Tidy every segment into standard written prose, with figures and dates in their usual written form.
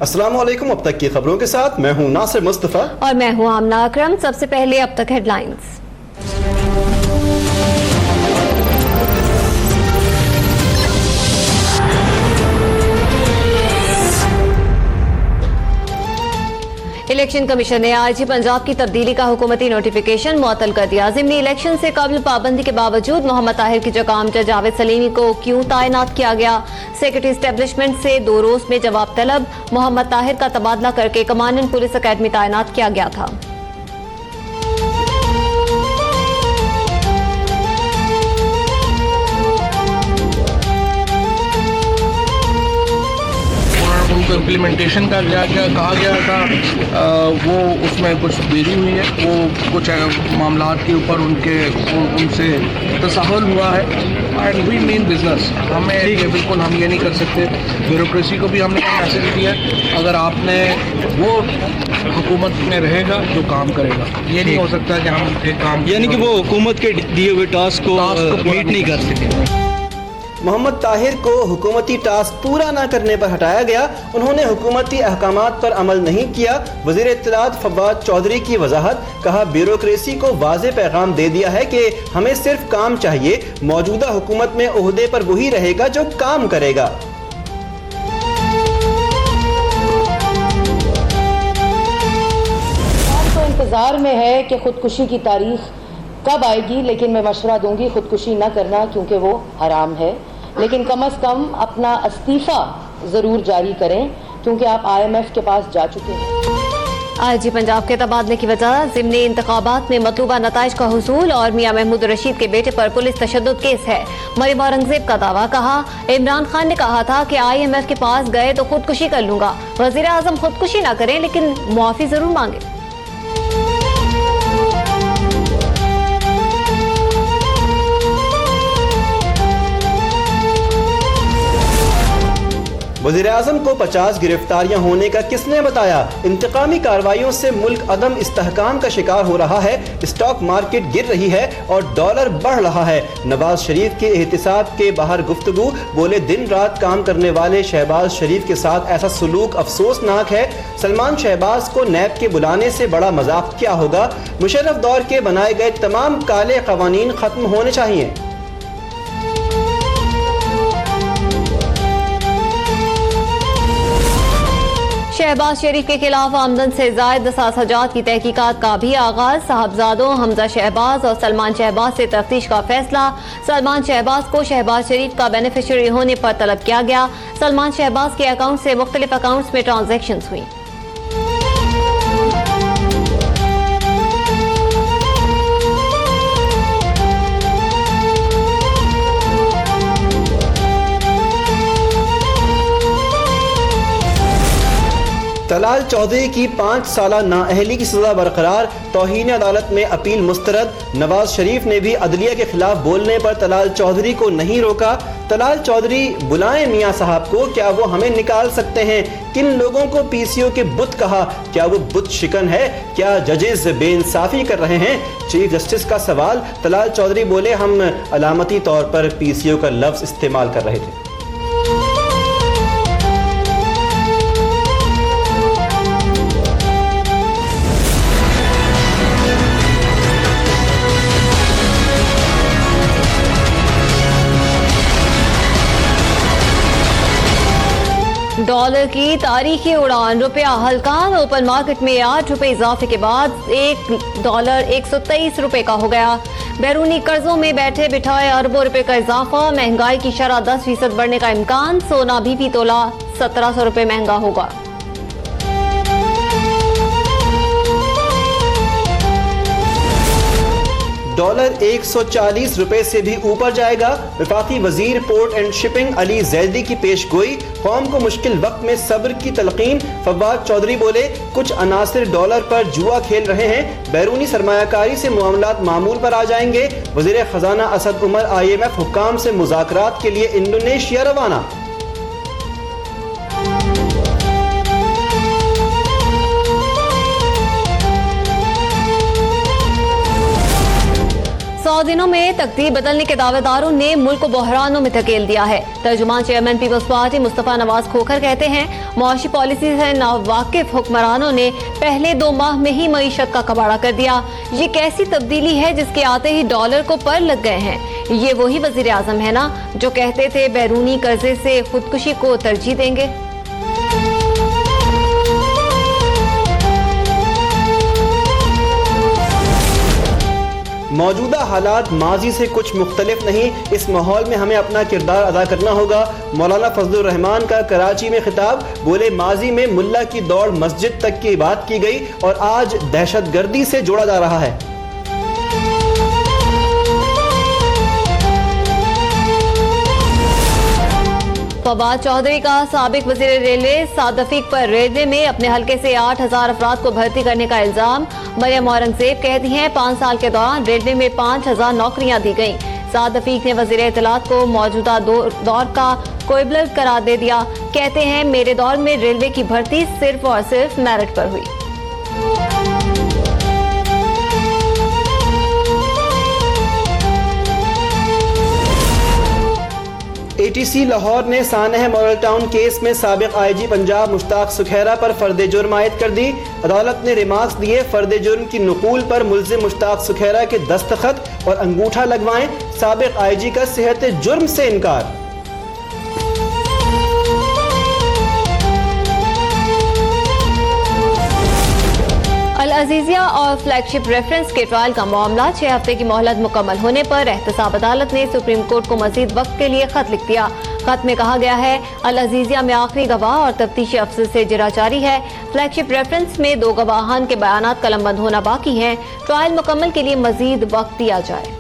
अस्सलाम वालेकुम। अब तक की खबरों के साथ मैं हूं नासिर मुस्तफा और मैं हूं आमना अकरम। सबसे पहले अब तक हेडलाइंस। इलेक्शन कमीशन ने आईजी पंजाब की तब्दीली का हुकूमती नोटिफिकेशन मुअत्तल कर दिया। ज़िमनी इलेक्शन से कबल पाबंदी के बावजूद मोहम्मद ताहिर की जगह आमजद जावेद सलीमी को क्यों तैनात किया गया? सेक्रेटरी एस्टेब्लिशमेंट से 2 रोज में जवाब तलब। मोहम्मद ताहिर का तबादला करके कमांडेंट पुलिस अकेडमी तैनात किया गया था। उनको इम्प्लीमेंटेशन का क्या कहा गया था, वो उसमें कुछ देरी हुई है। वो कुछ मामलात के ऊपर उनसे तसाहुल हुआ है। एंड वी मीन बिजनेस, हमें बिल्कुल हम ये नहीं कर सकते। ब्यूरोक्रेसी को भी हमने मैसेज दिया, अगर आपने वो हुकूमत में रहेगा जो काम करेगा, ये नहीं हो सकता कि हम एक काम यानी कि वो हुकूमत के दिए हुए टास्क को मीट नहीं कर सके। मोहम्मद ताहिर को हुकूमती टास्क पूरा न करने पर हटाया गया। उन्होंने हुकूमती अहकामात पर अमल नहीं किया। वज़ीर इत्तलात फवाद चौधरी की वजाहत, कहा ब्यूरोक्रेसी को वाज़ेह पैगाम दे दिया है कि हमें सिर्फ काम चाहिए। मौजूदा हुकूमत में ओहदे पर वही रहेगा जो काम करेगा। तो इंतजार में है कि खुदकुशी की तारीख कब आएगी, लेकिन मैं मशवरा दूंगी खुदकुशी न करना, क्योंकि वो हराम है। लेकिन कम अज कम अपना इस्तीफा जरूर जारी करें, क्योंकि आप IMF के पास जा चुके हैं। आईजी पंजाब के तबादले की वजह ज़िमनी इंतखाबात में मतलूबा नताइज का हुसूल और मियां महमूद रशीद के बेटे पर पुलिस तशद्दुद केस है। मरियम औरंगजेब का दावा, कहा इमरान खान ने कहा था कि IMF के पास गए तो खुदकुशी कर लूंगा। वज़ीर आज़म खुदकुशी ना करें लेकिन मुआफी जरूर मांगे। वज़ीर आज़म को 50 गिरफ्तारियां होने का किसने बताया? इंतकामी कार्रवाइयों से मुल्क अदम इस्तेहकाम का शिकार हो रहा है। स्टॉक मार्केट गिर रही है और डॉलर बढ़ रहा है। नवाज शरीफ के एहतिसाब के बाहर गुफ्तगू, बोले दिन रात काम करने वाले शहबाज शरीफ के साथ ऐसा सलूक अफसोसनाक है। सलमान शहबाज को नैब के बुलाने से बड़ा मजाक क्या होगा? मुशर्रफ दौर के बनाए गए तमाम काले कवानीन खत्म होने चाहिए। शहबाज शरीफ के खिलाफ आमदन से जायद साज़ात की तहकीकात का भी आगाज। साहबजादों हमजा शहबाज और सलमान शहबाज से तफ्तीश का फैसला। सलमान शहबाज को शहबाज शरीफ का बेनिफिशियरी होने पर तलब किया गया। सलमान शहबाज के अकाउंट से मुख्तलिफ अकाउंट्स में ट्रांजैक्शन हुई। तलाल चौधरी की 5 साला नाअहली की सजा बरकरार। तौहीन अदालत में अपील मुस्तरद। नवाज शरीफ ने भी अदलिया के खिलाफ बोलने पर तलाल चौधरी को नहीं रोका। तलाल चौधरी बुलाएं मियां साहब को, क्या वो हमें निकाल सकते हैं? किन लोगों को PCO के बुत कहा? क्या वो बुत शिकन है? क्या जजेस बेइंसाफी कर रहे हैं? चीफ जस्टिस का सवाल। तलाल चौधरी बोले हम अलामती तौर पर PCO का लफ्ज इस्तेमाल कर रहे थे। डॉलर की तारीखी उड़ान। रुपया हल्का। ओपन मार्केट में 8 रुपए इजाफे के बाद $1 123 रुपए का हो गया। बैरूनी कर्जों में बैठे बिठाए अरबों रुपए का इजाफा। महंगाई की शरह 10% बढ़ने का इम्कान। सोना भी फी तोला 1700 रुपए महंगा होगा। डॉलर 140 रुपए से भी ऊपर जाएगा। वफाकी वजीर port and shipping Ali Zaidi की पेशगोई। कौम को मुश्किल वक्त में सब्र की तलकीन। फवाद चौधरी बोले कुछ अनासिर डॉलर पर जुआ खेल रहे हैं। बैरूनी सरमायाकारी से मामलात मामूल पर आ जाएंगे। वजीर खजाना असद उमर IMF हुक्काम से मुज़ाकरात के लिए इंडोनेशिया रवाना। 100 दिनों में तकदीर बदलने के दावेदारों ने मुल्क को बहरानों में धकेल दिया है। तर्जुमान chairman Peoples Party Mustafa Nawaz Khokhar कहते हैं, मुआशी पॉलिसी से नावाकिफ हुक्मरानों ने पहले 2 माह में ही मईशत का कबाड़ा कर दिया। ये कैसी तब्दीली है जिसके आते ही डॉलर को पर लग गए हैं। ये वही वजीर आजम है ना जो कहते थे बैरूनी कर्जे से खुदकुशी को तरजीह देंगे। मौजूदा हालात माजी से कुछ मुख्तलिफ नहीं, इस माहौल में हमें अपना किरदार अदा करना होगा। मौलाना फजलुर रहमान का कराची में खिताब, बोले माजी में मुल्ला की दौड़ मस्जिद तक की बात की गई और आज दहशतगर्दी से जोड़ा जा रहा है। फवाद चौधरी का साबिक वजीर रेलवे साद रफीक पर रेलवे में अपने हल्के से 8000 अफराद को भर्ती करने का इल्जाम। मरियम औरंगजेब कहती हैं 5 साल के दौरान रेलवे में 5000 नौकरियां दी गईं। साद रफीक ने वजीर इत्तलात को मौजूदा दौर का कोइबलर करार दे दिया। कहते हैं मेरे दौर में रेलवे की भर्ती सिर्फ और सिर्फ मेरिट पर हुई। ATC लाहौर ने सानह मॉडल टाउन केस में साबिक IG पंजाब मुश्ताक सुखैरा पर फर्द जुर्म आयद कर दी। अदालत ने रिमार्क्स दिए, फर्द जुर्म की नकूल पर मुल्जिम मुश्ताक सुखैरा के दस्तखत और अंगूठा लगवाएं। साबिक IG का सेहत जुर्म से इनकार। अल अजीजिया और फ्लैगशिप रेफरेंस के ट्रायल का मामला 6 हफ्ते की मोहलत मुकम्मल होने पर एहतसाब अदालत ने सुप्रीम कोर्ट को मजीद वक्त के लिए खत लिख दिया। खत में कहा गया है अल अजीजिया में आखिरी गवाह और तफ्तीशी अफसर से जिरा जारी है। फ्लैगशिप रेफरेंस में 2 गवाहान के बयानात कलमबंद होना बाकी हैं। ट्रायल मुकम्मल के लिए मजीद वक्त दिया जाए।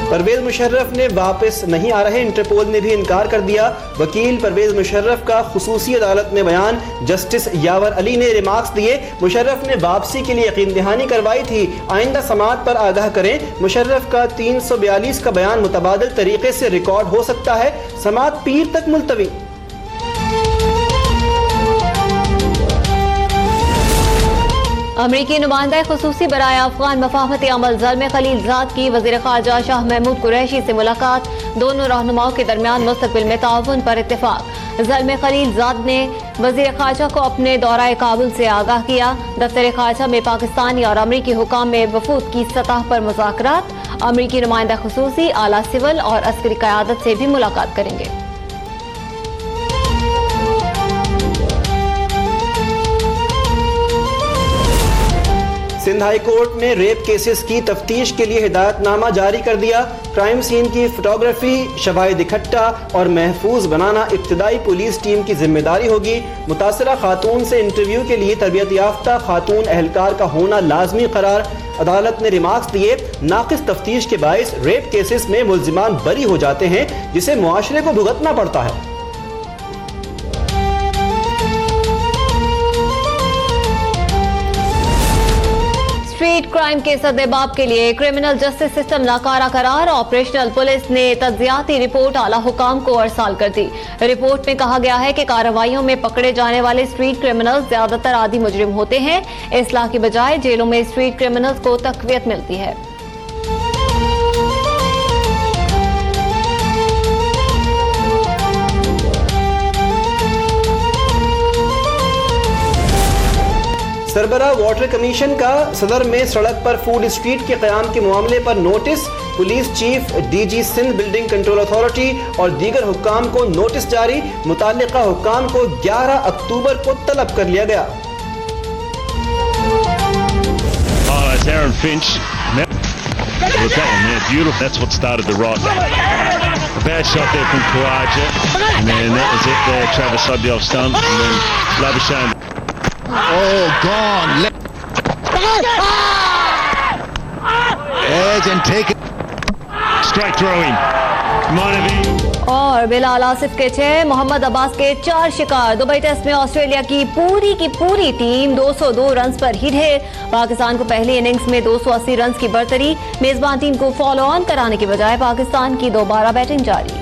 परवेज मुशर्रफ ने वापस नहीं आ रहे, इंटरपोल ने भी इनकार कर दिया। वकील परवेज मुशर्रफ का खुसूसी अदालत में बयान, जस्टिस यावर अली ने रिमार्क्स दिए। मुशर्रफ ने वापसी के लिए यकीन दहानी करवाई थी, आइंदा समाअत पर आगाह करें। मुशर्रफ का 342 का बयान मुतबादिल तरीके से रिकॉर्ड हो सकता है। समाअत पीर तक मुलतवी। अमरीकी नुमाइंदा खुसूसी बराए अफगान मफाहमती अमल ज़ल्मे खलीलजाद की वज़ीर ख़ारजा शाह महमूद कुरैशी से मुलाकात। दोनों रहनुमाओं के दरमियान मुस्तक़बिल में ताउन पर इत्तेफाक। ज़ल्मे खलीलजाद ने वज़ीर ख़ारजा को अपने दौराए काबुल से आगाह किया। दफ्तर ख़ारजा में पाकिस्तानी और अमरीकी हुकाम में वफूद की सतह पर मुज़ाकरात। अमरीकी नुमाइंदा खुसूसी आला सिविल और अस्करी क़यादत से भी मुलाकात करेंगे। सिंध हाई कोर्ट ने रेप केसेस की तफ्तीश के लिए हिदायतनामा जारी कर दिया। क्राइम सीन की फोटोग्राफी, शवाहिद इकट्ठा और महफूज बनाना इब्तदाई पुलिस टीम की जिम्मेदारी होगी। मुतासरा खातून से इंटरव्यू के लिए तरबियत याफ्ता खातून एहलकार का होना लाजमी करार। अदालत ने रिमार्क्स दिए, नाकिस तफ्तीश के बायस रेप केसेस में मुल्जिमान बरी हो जाते हैं, जिसे मुआशरे को भुगतना पड़ता है। स्ट्रीट क्राइम के सद्देबाब के लिए क्रिमिनल जस्टिस सिस्टम नाकारा करार। ऑपरेशनल पुलिस ने तज्जियाती रिपोर्ट आला हुकाम को अरसाल कर दी। रिपोर्ट में कहा गया है कि कार्रवाइयों में पकड़े जाने वाले स्ट्रीट क्रिमिनल्स ज्यादातर आदी मुजरिम होते हैं। इस्लाह की बजाय जेलों में स्ट्रीट क्रिमिनल्स को तक़वियत मिलती है। सरबराह वाटर कमीशन का सदर में सड़क पर फूड स्ट्रीट के क़याम के मामले पर नोटिस। Police chief, DG Sindh building control authority और दीगर हुक्काम को नोटिस जारी। मुताल्लिका हुक्काम को 11 अक्टूबर को तलब कर लिया गया। Aaron Finch. Look, that one there, beautiful. That's what started the ride. A bad shot there from Karaja, and then that was it there. Travis Suddiel stunned, and then Labuschagne. Oh, gone. Edge and take it. Straight throw in. Might have been. और बिलाल आसिफ के 6, मोहम्मद अब्बास के 4 शिकार। Dubai test में Australia की पूरी team 202 run पर ही ढेर। पाकिस्तान को पहली इनिंग्स में 280 रन की बर्तरी। मेजबान टीम को फॉलो ऑन कराने के बजाय पाकिस्तान की दोबारा बैटिंग जारी।